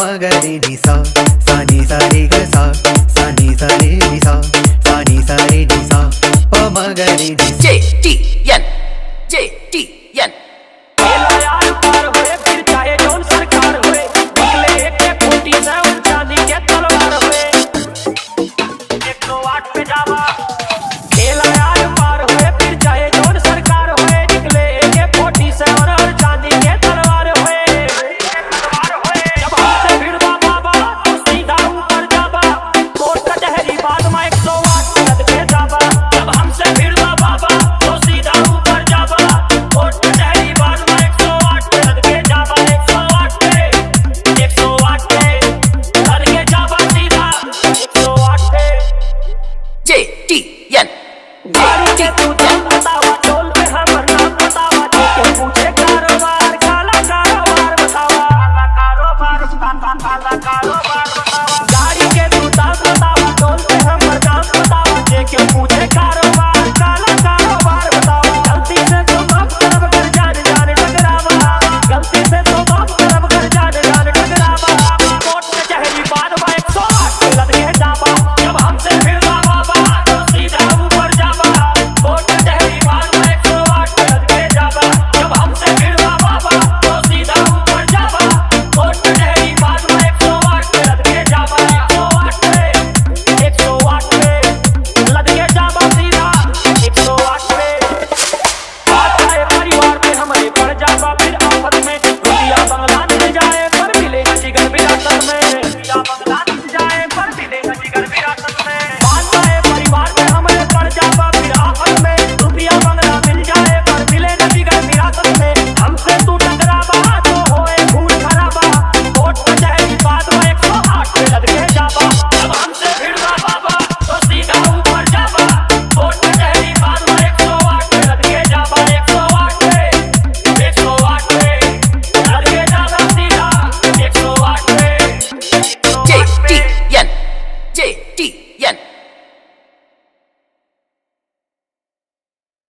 मगरे नि सा नी सा रे ग सा नी सा रे नि सा नी सा रे नि सा प मगरे नि JTN JTN यार पार होए फिर चाहे जौन सरकार होए निकले एक कोटी से चांदी के तलवार होए 108 पे जावा खेला यार पार होए फिर चाहे जौन सरकार होए निकले एक कोटी से और चांदी के तलवार होए जब हमसे भिड़वा बाबा तो सीधा ऊपर जावा कोर्ट कचहरी बाद में 108 लद के जावा जब हमसे भिड़वा बाबा तो सीधा ऊपर जावा कोर्ट कचहरी बाद में 108 लद के जावा 108 पे लद के जावा सीधा 108 पे JTN तू बताओ